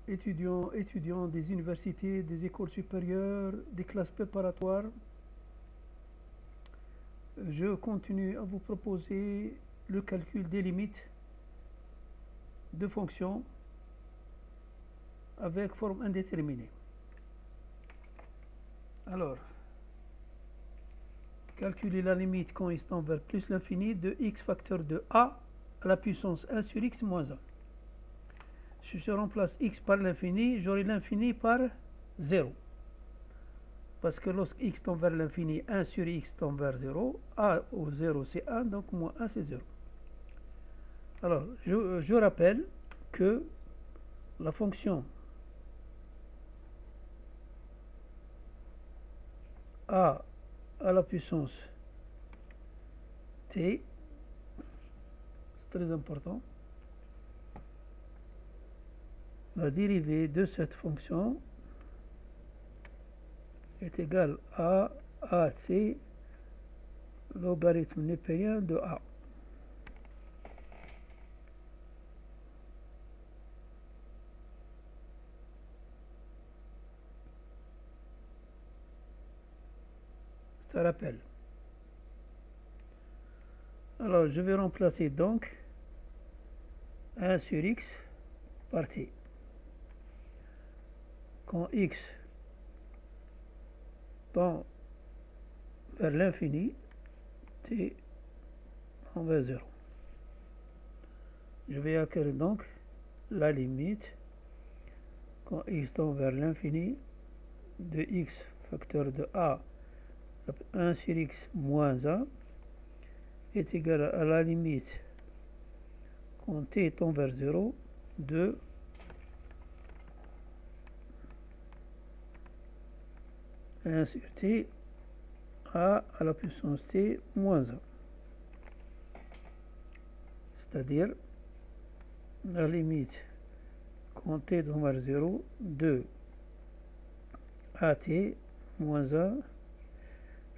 étudiants des universités, des écoles supérieures, des classes préparatoires, je continue à vous proposer le calcul des limites de fonctions avec forme indéterminée. Alors, calculer la limite quand x tend vers plus l'infini de x facteur de a à la puissance 1 sur x moins 1. Si je remplace x par l'infini, j'aurai l'infini par 0. Parce que lorsque x tend vers l'infini, 1 sur x tend vers 0. A au 0 c'est 1, donc moins 1 c'est 0. Alors, je rappelle que la fonction a à la puissance t, c'est très important, la dérivée de cette fonction est égale à AT logarithme népérien de A. Ça rappelle. Alors, je vais remplacer donc 1 sur x par t. Quand x tend vers l'infini, t tend vers 0. Je vais acquérir donc la limite quand x tend vers l'infini de x facteur de a 1 sur x moins 1 est égal à la limite quand t tend vers 0 de 1 sur t à la puissance t moins 1. C'est-à-dire la limite quand t tend vers 0 de at moins 1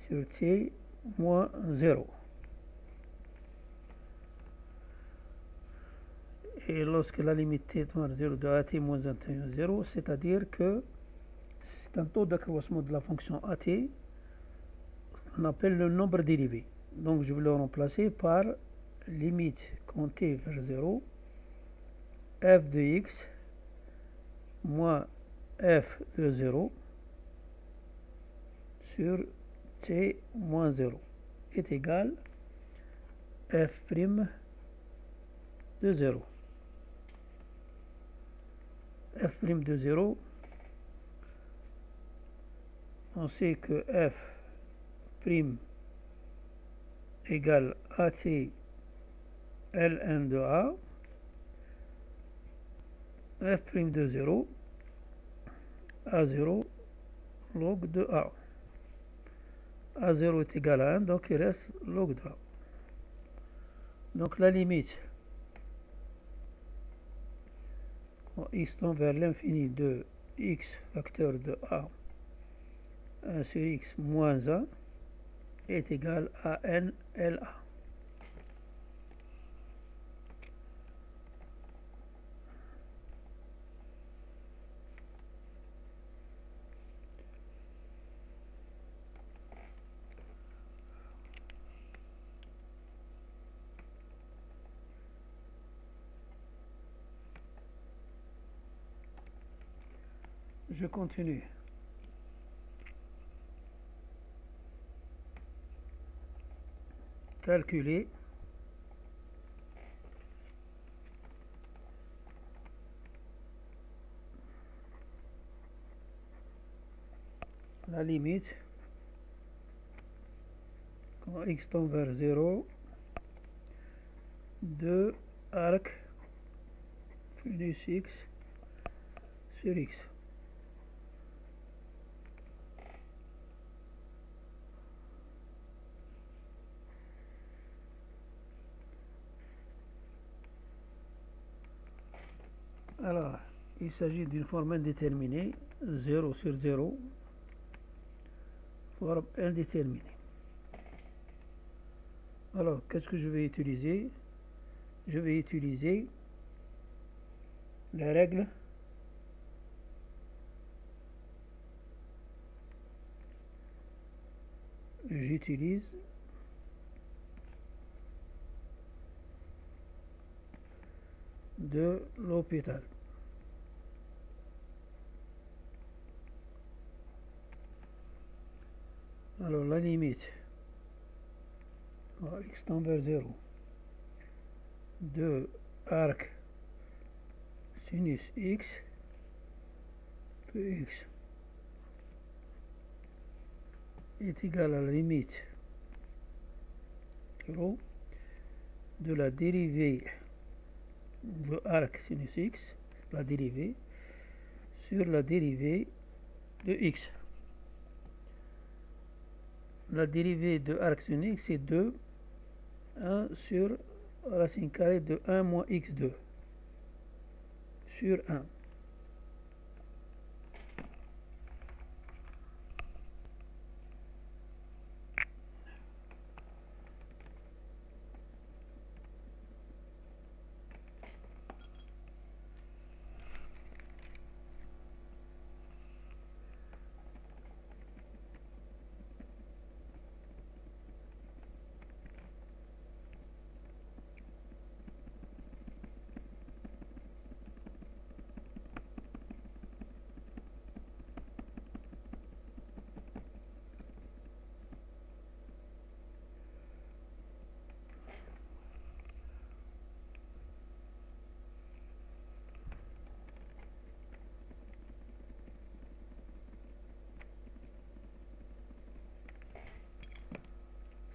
sur t moins 0. Et lorsque la limite t tend vers 0 de at moins 1 tend vers 0, c'est-à-dire que c'est un taux d'accroissement de la fonction at qu'on appelle le nombre dérivé. Donc je vais le remplacer par limite quand t vers 0 f de x moins f de 0 sur t moins 0 est égal f' de 0. f' de 0, on sait que f' égale at ln de a, f' de 0, a0 log de a. A0 est égal à 1, donc il reste log de a. Donc la limite quand x tend vers l'infini de x facteur de a 1 sur x moins 1 est égal à n LA. Je continue. Calculer la limite quand x tend vers 0 de arc plus x sur x. Alors, il s'agit d'une forme indéterminée, 0 sur 0, forme indéterminée. Alors, qu'est-ce que je vais utiliser? Je vais utiliser la règle j'utilise de l'hôpital. Alors la limite x tend vers 0 de arc sinus x que x est égal à la limite 0 de la dérivée de arc sinus x, la dérivée sur la dérivée de x. La dérivée de arc sinus x c'est 2, 1 sur racine carrée de 1 moins x2 sur 1.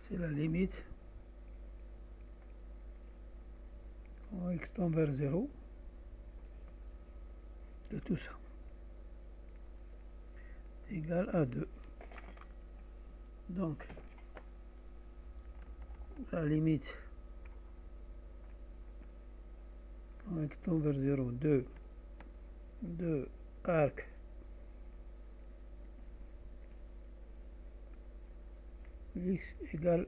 C'est la limite en x tend vers 0 de tout ça est égal à 2. Donc la limite en x tend vers 0 de arc x égale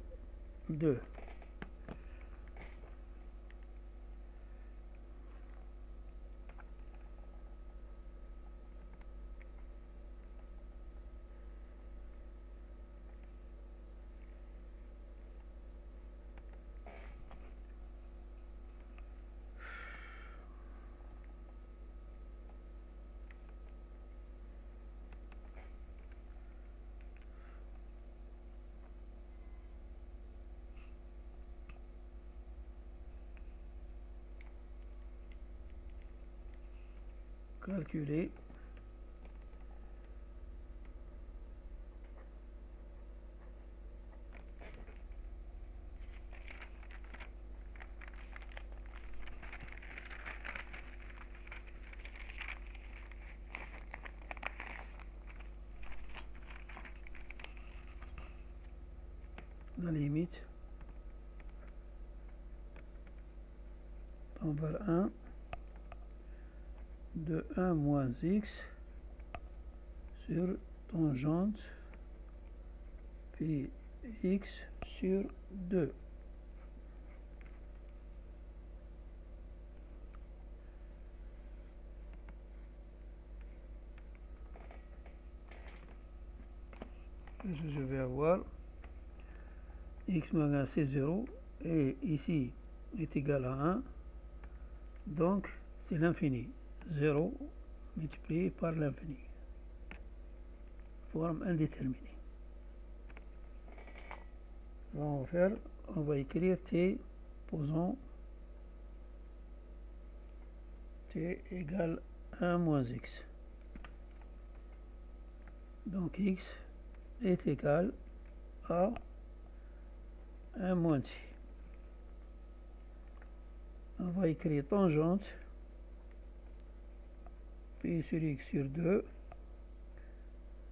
2. Calculer la limite tend vers 1 de 1 moins x sur tangente pi x sur 2. Je vais avoir x moins c'est 0 et ici est égal à 1, donc c'est l'infini, 0 multiplié par l'infini, forme indéterminée. On va écrire t posant t égale 1 moins x. Donc x est égal à 1 moins t. On va écrire tangente pi sur x sur 2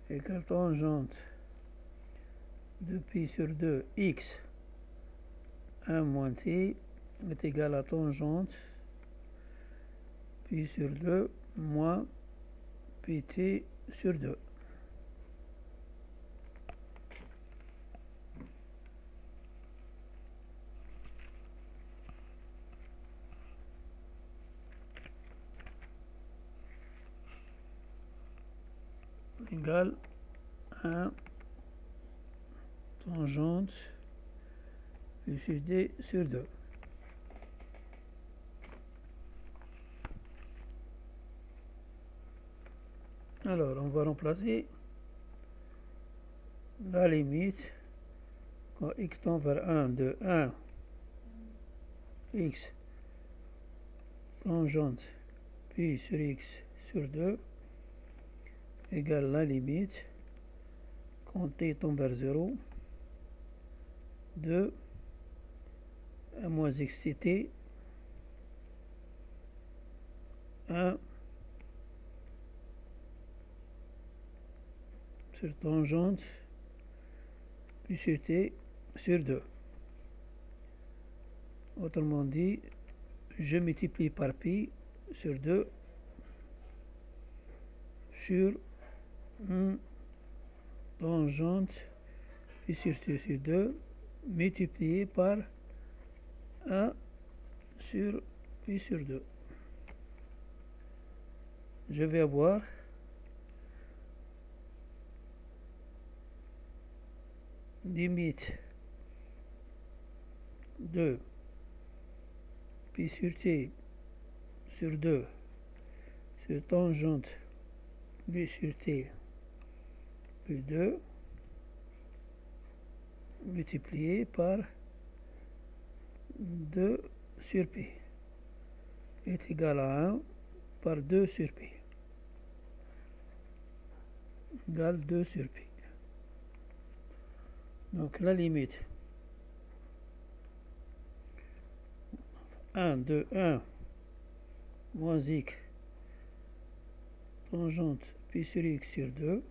égale tangente de pi sur 2 x 1 moins t est égal à tangente pi sur 2 moins pt sur 2. Égale 1 tangente plus d sur 2. Alors, on va remplacer la limite quand x tend vers 1 de 1 x tangente pi sur x sur 2 égale la limite quand t tend vers 0 de 1 moins x ct 1 sur tangente pi sur t sur 2. Autrement dit, je multiplie par pi sur 2 sur 1 tangente pi sur t sur 2 multiplié par 1 sur pi sur 2. Je vais avoir limite de pi sur t sur 2 sur tangente pi sur t plus 2 multiplié par 2 sur pi est égal à 1 par 2 sur pi égale 2 sur pi. Donc la limite 1 de 1 moins x tangente pi sur x sur 2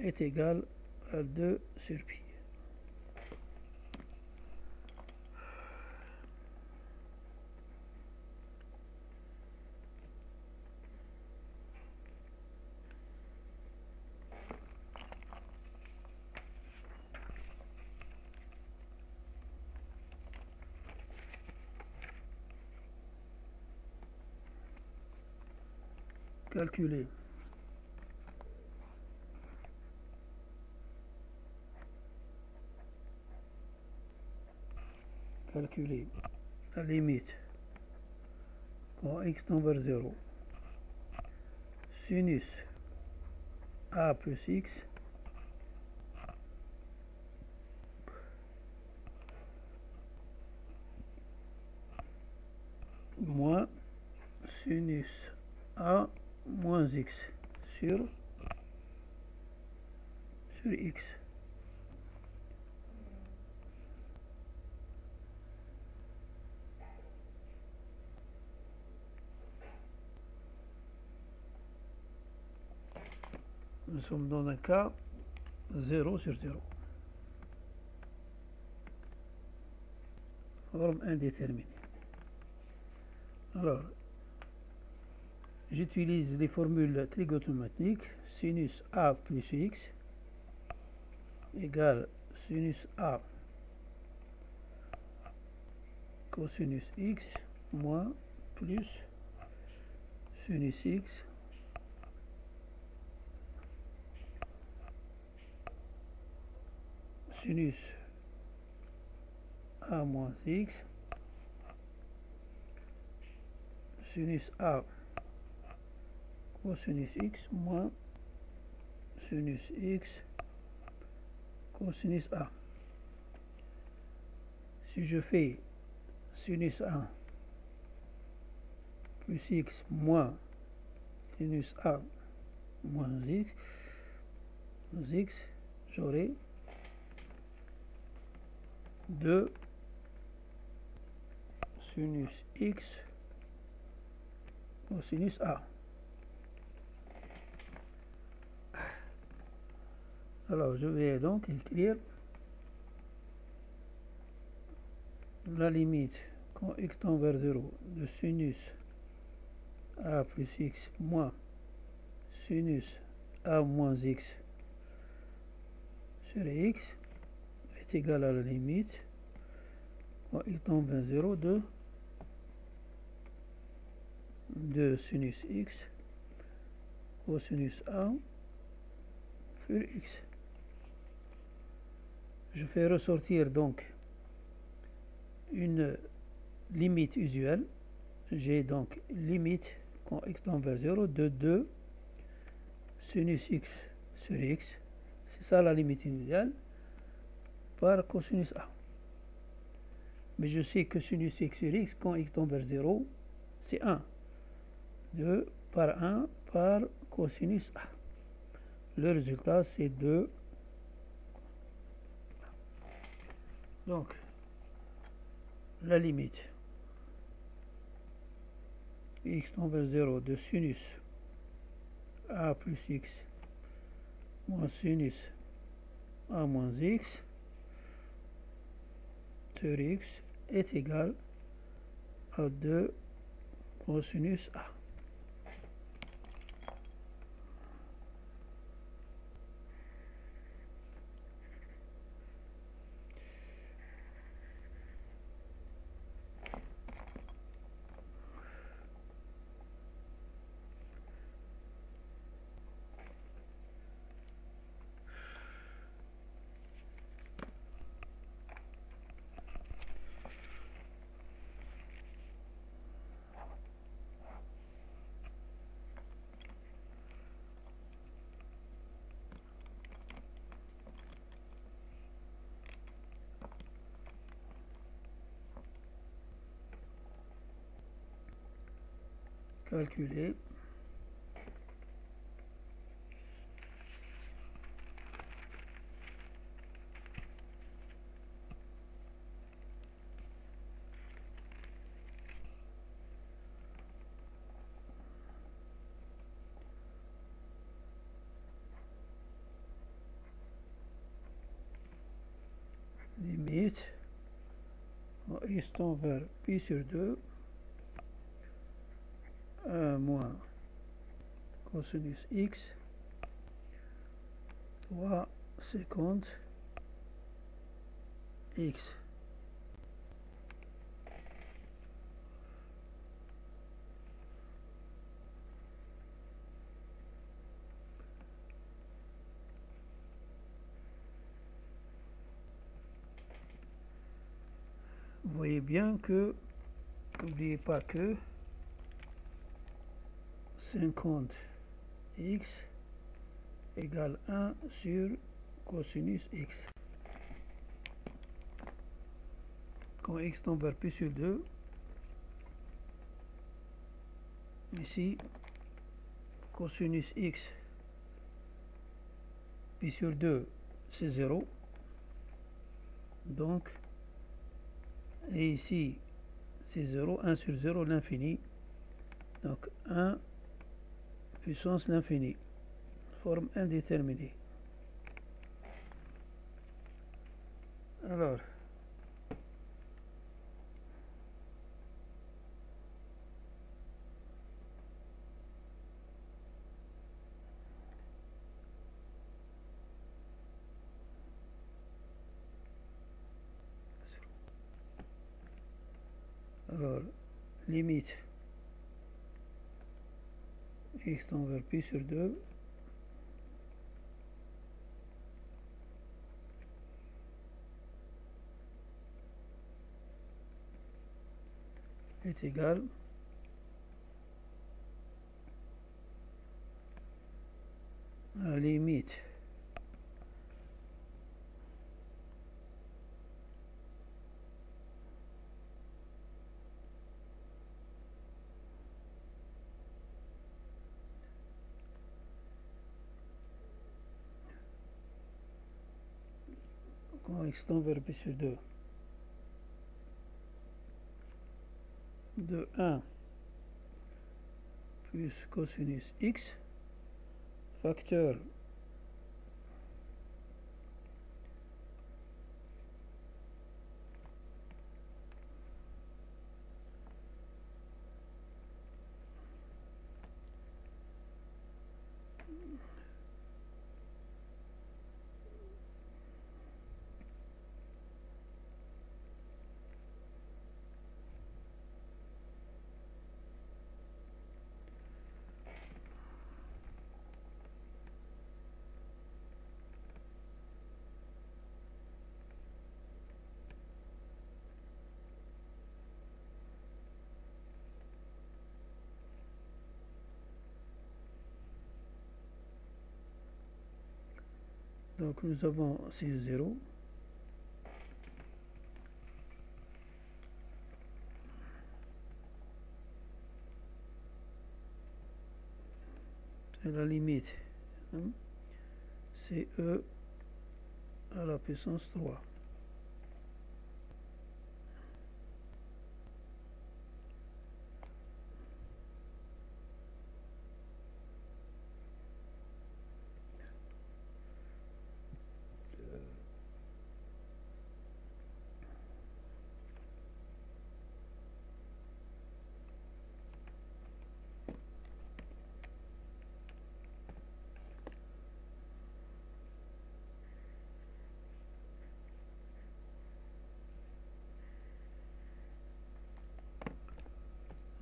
est égal à 2 sur pi. Calculer la limite quand x tend vers 0 sinus a plus x moins sinus a moins x sur x. Nous sommes dans un cas 0 sur 0. Forme indéterminée. Alors, j'utilise les formules trigonométriques. Sinus a plus x égale sinus a cosinus x moins plus sinus x sinus a moins x sinus a cosinus x moins sinus x cosinus a. Si je fais sinus a plus x moins sinus a moins x, j'aurai 2 sinus x cosinus a. Alors, je vais donc écrire la limite quand x tend vers 0 de sinus a plus x moins sinus a moins x sur x est égal à la limite quand x tend vers 0 de sinus x cosinus a sur x. je fais ressortir donc une limite usuelle. J'ai donc limite quand x tend vers 0 de 2 sinus x sur x, c'est ça la limite initiale, par cosinus A. Mais je sais que sinus x sur x, quand x tend vers 0, c'est 1. 2 par 1 par cosinus A. Le résultat, c'est 2. Donc, la limite x tend vers 0 de sinus A plus x moins sinus A moins x sur x est égal à 2 cosinus A. Calculer limite x tend vers pi sur 2 1 moins cosinus x 3 secondes x. Vous voyez bien que, n'oubliez pas que 50 x égale 1 sur cosinus x. Quand x tend vers pi sur 2, ici, cosinus x, pi sur 2, c'est 0. Donc, et ici, c'est 0, 1 sur 0, l'infini. Donc, 1 puissance l'infini, forme indéterminée. Alors, limite x tend vers pi sur 2 est égal à la limite quand x tend vers pi sur 2 de 1 plus cosinus x facteur Donc nous avons 6 0. C'est la limite. Hein? C'est E à la puissance 3.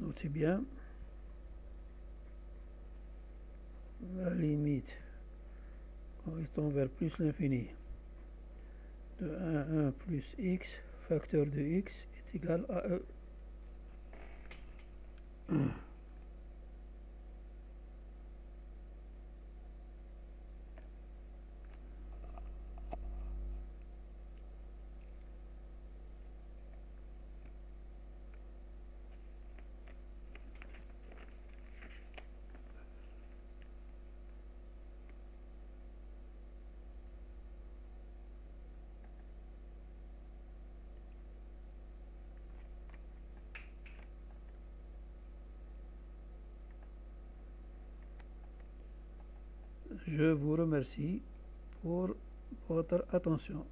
Notez bien, la limite quand il tend vers plus l'infini de 1 plus x facteur de x est égal à E. Je vous remercie pour votre attention.